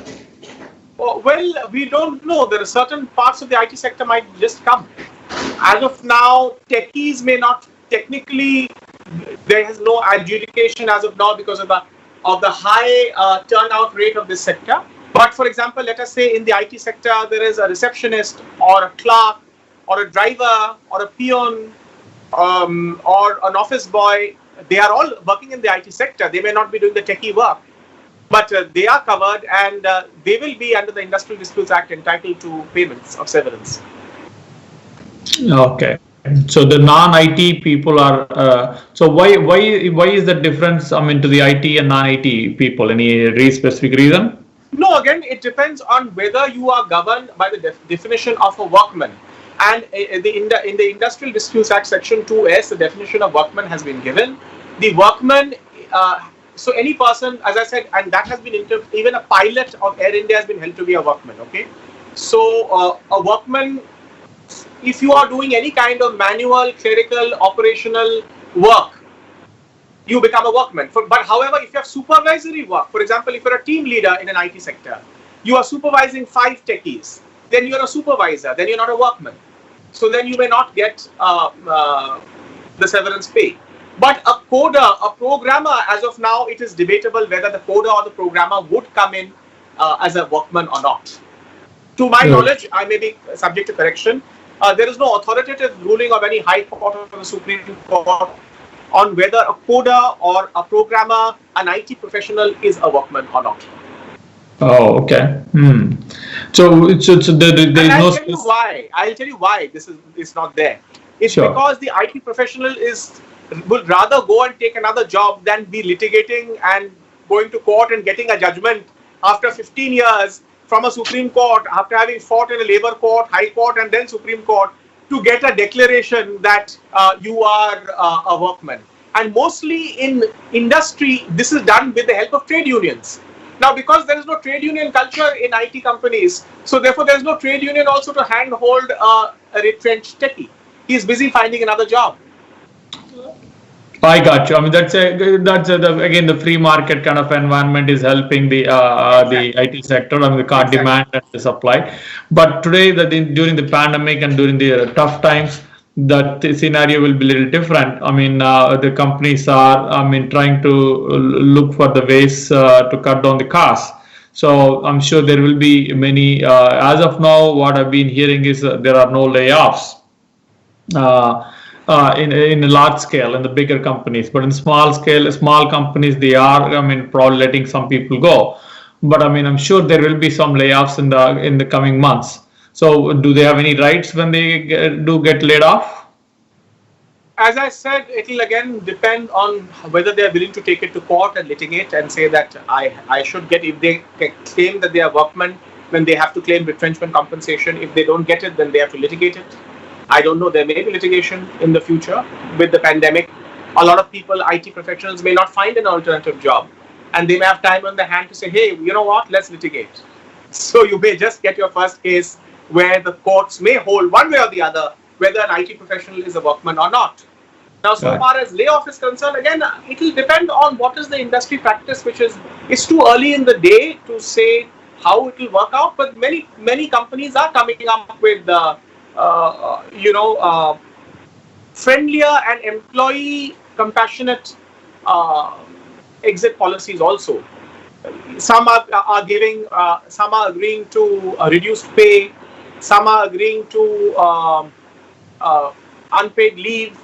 Oh, well, we don't know. There are certain parts of the IT sector might just come. As of now, techies may not technically. There is no adjudication as of now because of the high turnout rate of this sector. But for example, let us say in the IT sector there is a receptionist or a clerk or a driver or a peon or an office boy. They are all working in the IT sector. They may not be doing the techie work, but they are covered, and they will be under the Industrial Disputes Act entitled to payments of severance. Okay. So the non-IT people are. So why is the difference? I mean, to the IT and non-IT people. Any specific reason? No, again, it depends on whether you are governed by the definition of a workman. And in the Industrial Disputes Act, Section 2S, the definition of workman has been given. The workman, so any person, as I said, and that has been, even a pilot of Air India has been held to be a workman, okay? So a workman, if you are doing any kind of manual, clerical, operational work, you become a workman. But however, if you have supervisory work, for example, if you're a team leader in an IT sector, you are supervising 5 techies, then you're a supervisor, then you're not a workman. So then you may not get the severance pay. But a coder, a programmer, as of now, it is debatable whether the coder or the programmer would come in as a workman or not. To my knowledge, I may be subject to correction. There is no authoritative ruling of any High Court or the Supreme Court on whether a coder or a programmer, an IT professional, is a workman or not. Oh, okay. So there is no. I'll tell you why. I'll tell you why this is not there. It's because the IT professional would rather go and take another job than be litigating and going to court and getting a judgment after 15 years from a Supreme Court, after having fought in a labor court, High Court, and then Supreme Court, to get a declaration that you are a workman. And mostly in industry, this is done with the help of trade unions. Now, because there is no trade union culture in IT companies, so therefore there is no trade union also to handhold a retrenched techie. He is busy finding another job. I got you. I mean, again, the free market kind of environment is helping the IT sector. I mean, the demand and the supply. But today, during the pandemic and during the tough times, that scenario will be a little different. I mean, the companies are, trying to look for the ways to cut down the costs. So I'm sure there will be many. As of now, what I've been hearing is there are no layoffs. In a large scale in the bigger companies, but in small companies, they are, probably letting some people go. But I'm sure there will be some layoffs in the coming months. So do they have any rights when they do get laid off? As I said, it will again depend on whether they are willing to take it to court and litigate and say that I should get, if they claim that they are workmen, then they have to claim retrenchment compensation. If they don't get it, then they have to litigate it. I don't know, there may be litigation in the future with the pandemic. A lot of people, IT professionals, may not find an alternative job, and they may have time on their hand to say, hey, you know what, let's litigate. So you may just get your first case where the courts may hold one way or the other whether an IT professional is a workman or not. Now, so far as layoff is concerned, again, it will depend on what is the industry practice, it's too early in the day to say how it will work out, but many companies are coming up with friendlier and employee compassionate exit policies also. Some are agreeing to reduced pay, some are agreeing to unpaid leave,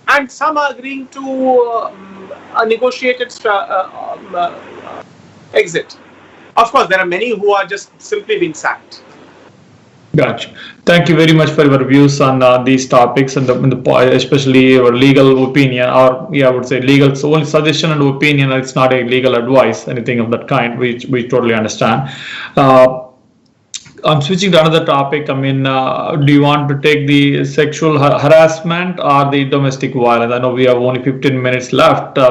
and some are agreeing to a negotiated exit. Of course, there are many who are just simply being sacked. Gotcha. Thank you very much for your views on these topics and especially your legal opinion, or I would say legal. So only suggestion and opinion. It's not a legal advice, anything of that kind. We totally understand. I'm switching to another topic. Do you want to take the sexual harassment or the domestic violence? I know we have only 15 minutes left. We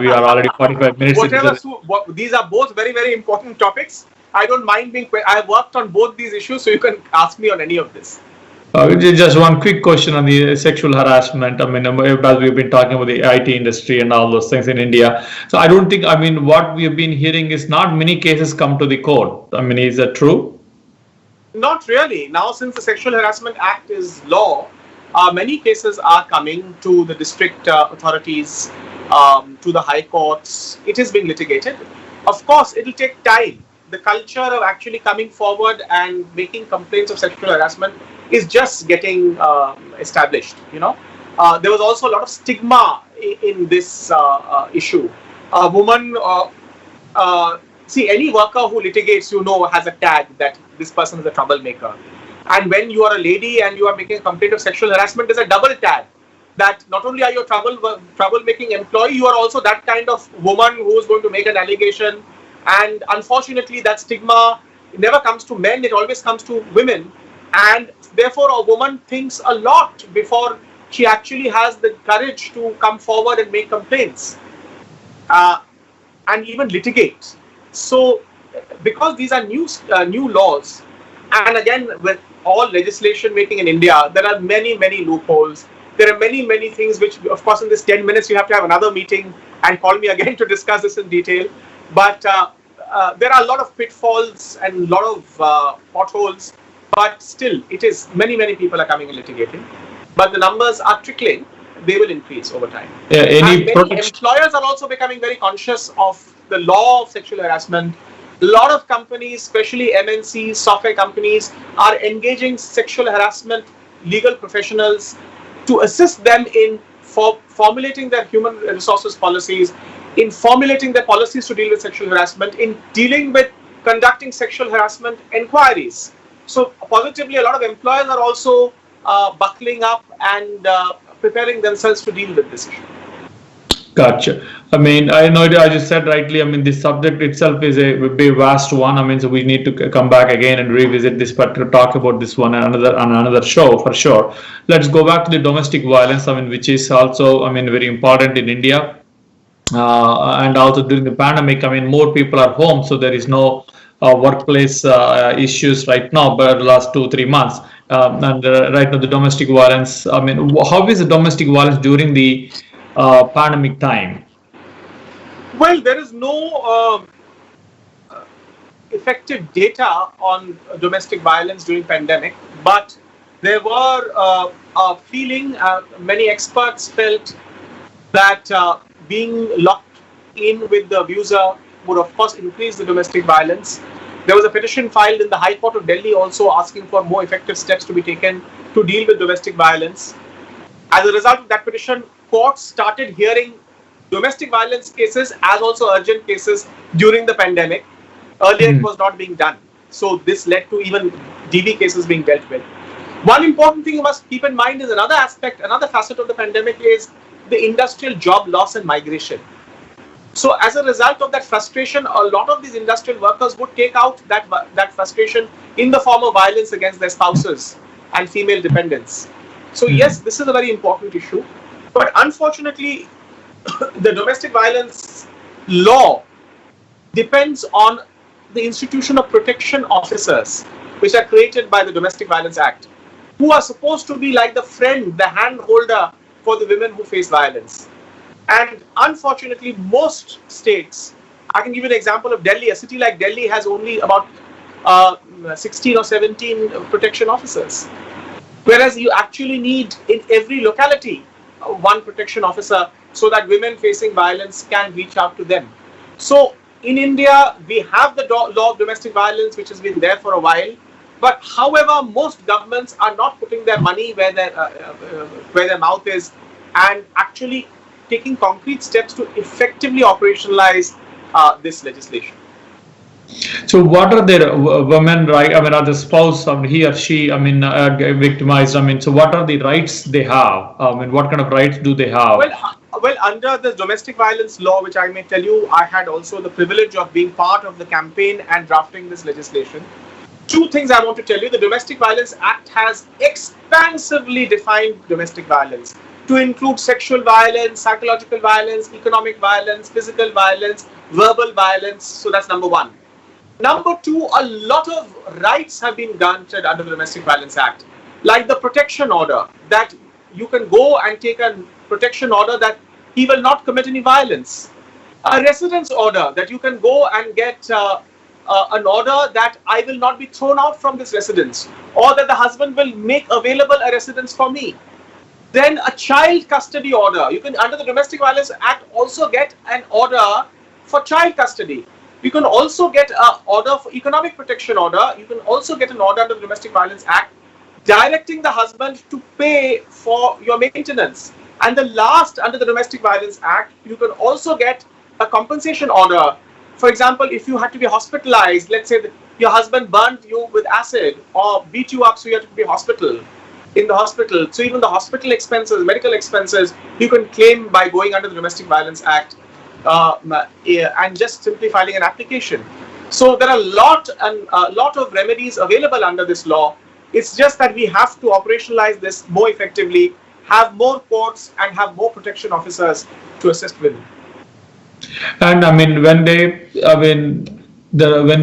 are already 45 minutes. These are both very, very important topics. I don't mind I have worked on both these issues, so you can ask me on any of this. Just one quick question on the sexual harassment. I mean, as we've been talking about the IT industry and all those things in India, so I don't think. I mean, what we have been hearing is not many cases come to the court. I mean, is that true? Not really. Now, since the Sexual Harassment Act is law, many cases are coming to the district authorities, to the high courts. It is being litigated. Of course, it will take time. The culture of actually coming forward and making complaints of sexual harassment is just getting established. There was also a lot of stigma in this issue. A woman, see, any worker who litigates, has a tag that this person is a troublemaker. And when you are a lady and you are making a complaint of sexual harassment, there's a double tag that not only are you a troublemaking employee, you are also that kind of woman who is going to make an allegation. And unfortunately, that stigma never comes to men, it always comes to women. And therefore, a woman thinks a lot before she actually has the courage to come forward and make complaints and even litigate. So, because these are new laws, and again, with all legislation making in India, there are many loopholes. There are many things which, of course, in this 10 minutes, you have to have another meeting and call me again to discuss this in detail. But there are a lot of pitfalls and a lot of potholes. But still, it is many people are coming and litigating. But the numbers are trickling. They will increase over time. Yeah, and many employers are also becoming very conscious of the law of sexual harassment. A lot of companies, especially MNCs, software companies, are engaging sexual harassment legal professionals to assist them in formulating their human resources policies, in formulating their policies to deal with sexual harassment, in dealing with conducting sexual harassment inquiries. So positively, a lot of employers are also buckling up and preparing themselves to deal with this issue. Gotcha. I mean, I know as you said rightly. I mean, this subject itself is a big vast one. I mean, so we need to come back again and revisit this, but to talk about this one on another show for sure. Let's go back to the domestic violence. I mean, which is also, I mean, very important in India, and also during the pandemic. I mean, more people are home, so there is no workplace issues right now. But the last 2-3 months, and right now the domestic violence. I mean, how is the domestic violence during the pandemic time? Well, there is no effective data on domestic violence during pandemic, but there were a feeling, many experts felt that being locked in with the abuser would of course increase the domestic violence. There was a petition filed in the High Court of Delhi also asking for more effective steps to be taken to deal with domestic violence. As a result of that petition, courts started hearing domestic violence cases as also urgent cases during the pandemic. Earlier, it was not being done. So this led to even DV cases being dealt with. One important thing you must keep in mind is another aspect, another facet of the pandemic is the industrial job loss and migration. So as a result of that frustration, a lot of these industrial workers would take out that frustration in the form of violence against their spouses and female dependents. So yes, this is a very important issue. But unfortunately, the domestic violence law depends on the institution of protection officers, which are created by the Domestic Violence Act, who are supposed to be like the friend, the hand holder for the women who face violence. And unfortunately, most states, I can give you an example of Delhi, a city like Delhi has only about 16 or 17 protection officers. Whereas you actually need in every locality one protection officer so that women facing violence can reach out to them. So in India, we have the law of domestic violence, which has been there for a while. But however, most governments are not putting their money where their mouth is and actually taking concrete steps to effectively operationalize this legislation. So what are the women right? I mean, are the spouse, I mean, he or she, I mean, victimized? I mean, so what are the rights they have? I mean, what kind of rights do they have? Well, under the domestic violence law, which I may tell you, I had also the privilege of being part of the campaign and drafting this legislation. Two things I want to tell you. The Domestic Violence Act has expansively defined domestic violence to include sexual violence, psychological violence, economic violence, physical violence, verbal violence. So that's number one. Number two, a lot of rights have been granted under the Domestic Violence Act. like the protection order, that you can go and take a protection order that he will not commit any violence. A residence order, that you can go and get an order that I will not be thrown out from this residence, or that the husband will make available a residence for me. Then a child custody order. You can, under the Domestic Violence Act, also get an order for child custody. You can also get an order for economic protection order. You can also get an order under the Domestic Violence Act directing the husband to pay for your maintenance. And the last, under the Domestic Violence Act, you can also get a compensation order. For example, if you had to be hospitalized, let's say that your husband burnt you with acid or beat you up, so you had to be in the hospital. So even the hospital expenses, medical expenses, you can claim by going under the Domestic Violence Act and just simply filing an application. So there are a lot of remedies available under this law. It's just that we have to operationalize this more effectively, have more courts, and have more protection officers to assist women. And when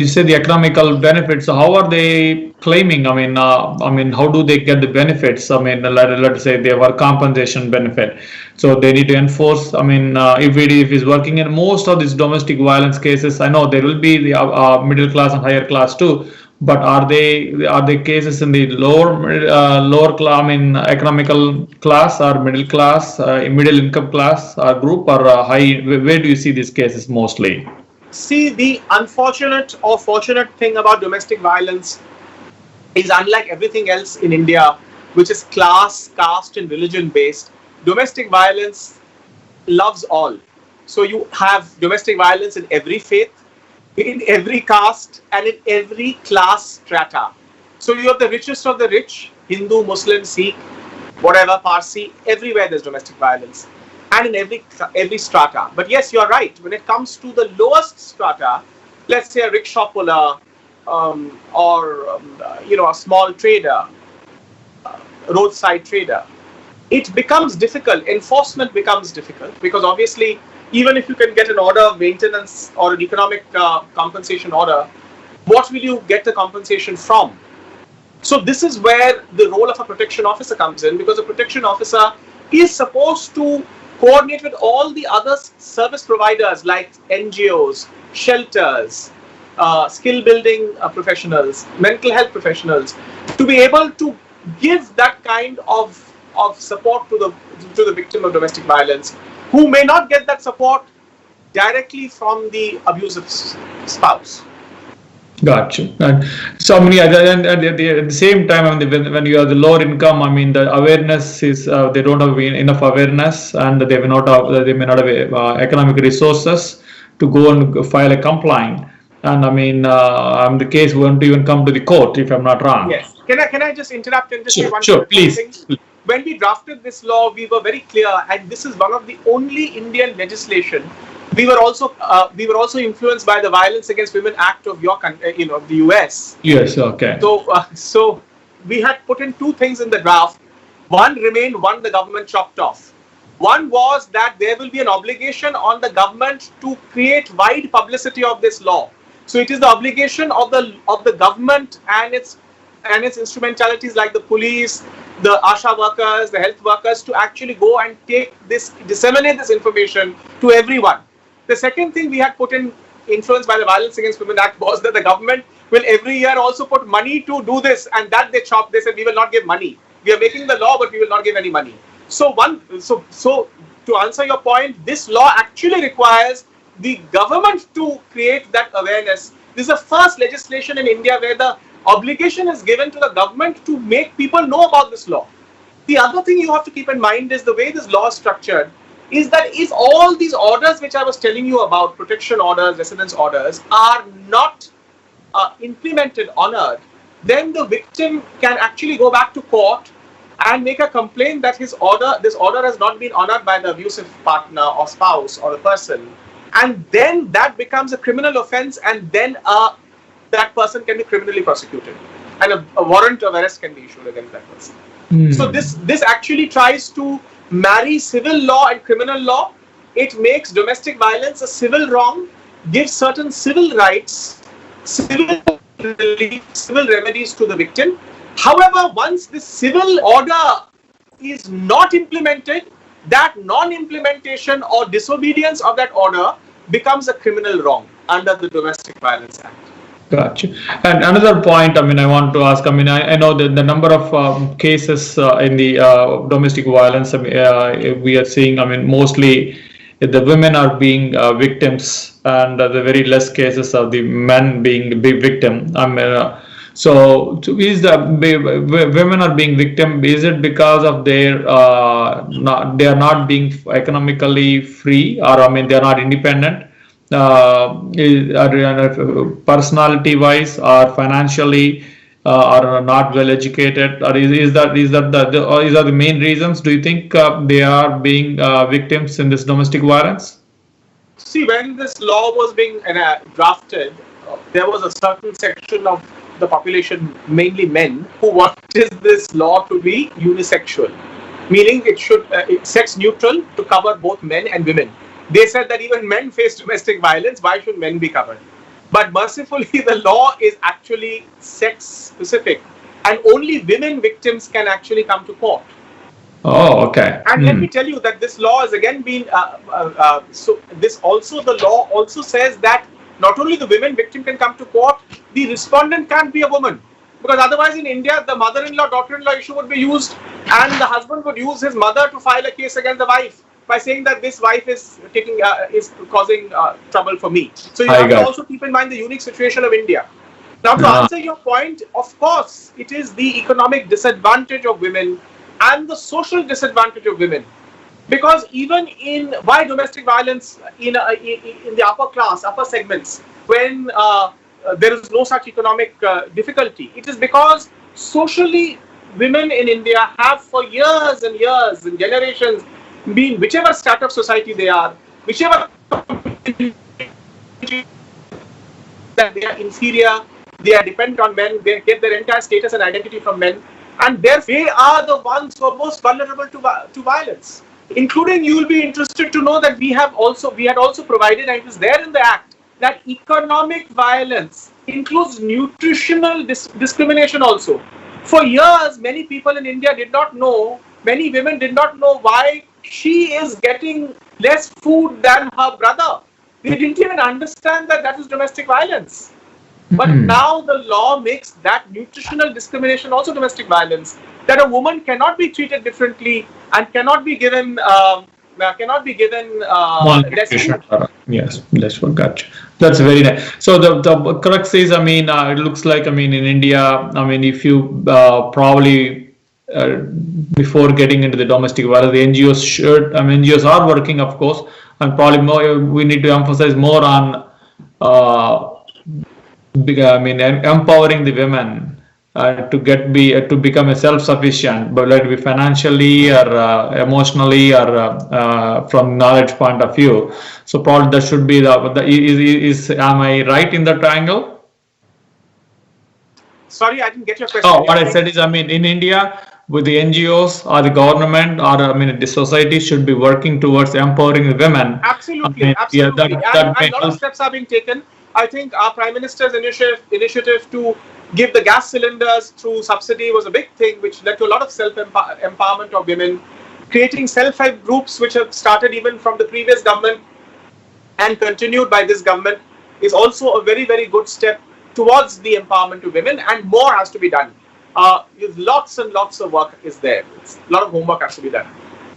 you say the economical benefits, how are they claiming? How do they get the benefits? Let's say they have a compensation benefit, so they need to enforce. If he's working in most of these domestic violence cases, I know there will be the middle class and higher class too. But are they cases in the lower class, economical class or middle class, middle income class group, or high? Where do you see these cases mostly? See, the unfortunate or fortunate thing about domestic violence is, unlike everything else in India, which is class, caste, and religion based, domestic violence loves all. So you have domestic violence in every faith, in every caste, and in every class strata. So you have the richest of the rich, Hindu, Muslim, Sikh, whatever, Parsi, everywhere there's domestic violence, and in every strata. But yes, you're right. When it comes to the lowest strata, let's say a rickshaw puller, a small trader, roadside trader, it becomes difficult. Enforcement becomes difficult, because obviously, even if you can get an order of maintenance or an economic compensation order, what will you get the compensation from? So this is where the role of a protection officer comes in, because a protection officer is supposed to coordinate with all the other service providers like NGOs, shelters, skill building professionals, mental health professionals, to be able to give that kind of support to the victim of domestic violence, who may not get that support directly from the abusive spouse. Gotcha. And so many other, and at the same time, when you are the lower income, the awareness is they don't have enough awareness, and they may not have economic resources to go and file a complaint. And the case won't even come to the court, if I'm not wrong. Yes. Can I just interrupt and just say one please. thing? When we drafted this law, we were very clear, and this is one of the only Indian legislation. We were also influenced by the Violence Against Women Act of your country, of the US. Yes. Okay. So we had put in two things in the draft. One remained, one the government chopped off. One was that there will be an obligation on the government to create wide publicity of this law. So it is the obligation of the government and its instrumentalities like the police, the ASHA workers, the health workers, to actually go and disseminate this information to everyone. The second thing we had put in, influenced by the Violence Against Women Act, was that the government will every year also put money to do this, and that they chopped. They said, we will not give money. We are making the law, but we will not give any money. So to answer your point, this law actually requires the government to create that awareness. This is the first legislation in India where the obligation is given to the government to make people know about this law. The other thing you have to keep in mind is the way this law is structured is that if all these orders which I was telling you about, protection orders, residence orders, are not implemented, honored, then the victim can actually go back to court and make a complaint that this order has not been honored by the abusive partner or spouse or the person, and then that becomes a criminal offense, and then that person can be criminally prosecuted, and a warrant of arrest can be issued against that person. So this actually tries to marry civil law and criminal law. It makes domestic violence a civil wrong, gives certain civil rights, civil relief, civil remedies to the victim. However, once the civil order is not implemented, that non-implementation or disobedience of that order becomes a criminal wrong under the Domestic Violence Act. Gotcha. And another point, I want to ask, I know that the number of cases in the domestic violence, we are seeing, mostly the women are being victims, and the very less cases of the men being the big victim. Is the women are being victim? Is it because of their they are not being economically free, or they are not independent? Personality wise or financially are not well educated, or is that the main reasons? Do you think they are being victims in this domestic violence? See, when this law was being drafted, there was a certain section of the population, mainly men, who wanted this law to be unisexual, meaning it should it's sex neutral to cover both men and women. They said that even men face domestic violence, why should men be covered? But mercifully, the law is actually sex specific, and only women victims can actually come to court. Oh, okay. And let me tell you that this law has again been, the law also says that not only the women victim can come to court, the respondent can't be a woman. Because otherwise in India, the mother-in-law, daughter-in-law issue would be used, and the husband would use his mother to file a case against the wife by saying that this wife is causing trouble for me. So you have to also keep in mind the unique situation of India. Now, to answer your point, of course, it is the economic disadvantage of women and the social disadvantage of women. Because even in why domestic violence in the upper class, upper segments, when there is no such economic difficulty, it is because socially women in India have for years and years and generations been, whichever strata of society they are, whichever that they are inferior, they are dependent on men, they get their entire status and identity from men, and they are the ones who are most vulnerable to violence. Including, you will be interested to know that we had also provided, and it is there in the Act, that economic violence includes nutritional discrimination also. For years, many people in India did not know, many women did not know why she is getting less food than her brother. They didn't even understand that that is domestic violence. But now the law makes that nutritional discrimination also domestic violence. That a woman cannot be treated differently and cannot be given less food. Yes, less food. Gotcha. That's very nice. So the crux is, it looks like, in India, if you probably before getting into the domestic violence, the NGOs should, NGOs are working, of course, and probably more, we need to emphasize more on empowering the women to become a self-sufficient, but let it be financially or emotionally or from knowledge point of view. So probably that should be am I right in that triangle? Sorry, I didn't get your question. Oh, what I said is, in India, with the NGOs or the government or the society should be working towards empowering the women. Absolutely, absolutely. And a lot of steps are being taken. I think our Prime Minister's initiative to give the gas cylinders through subsidy was a big thing, which led to a lot of self-empowerment of women. Creating self-help groups, which have started even from the previous government and continued by this government, is also a very, very good step towards the empowerment of women, and more has to be done. Lots and lots of work is there. A lot of homework has to be done.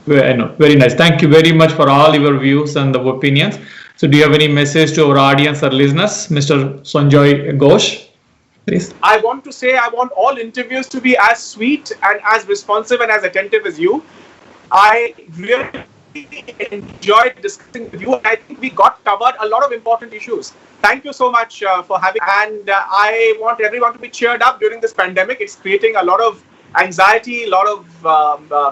Very nice. Thank you very much for all your views and the opinions. So do you have any message to our audience or listeners, Mr. Sanjoy Ghose? Please. I want to say I want all interviews to be as sweet and as responsive and as attentive as you. I really enjoyed discussing with you, and I think we covered a lot of important issues. Thank you so much for having, and I want everyone to be cheered up during this pandemic. It's creating a lot of anxiety, a lot of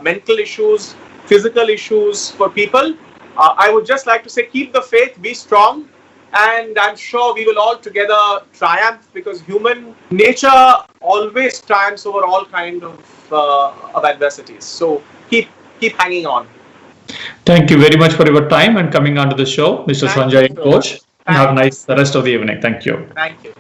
mental issues, physical issues for people. I would just like to say, keep the faith, be strong, and I'm sure we will all together triumph, because human nature always triumphs over all kinds of adversities. So keep hanging on. Thank you very much for your time and coming onto the show, Mr. Sanjoy Ghose. Have a nice rest of the evening. Thank you. Thank you.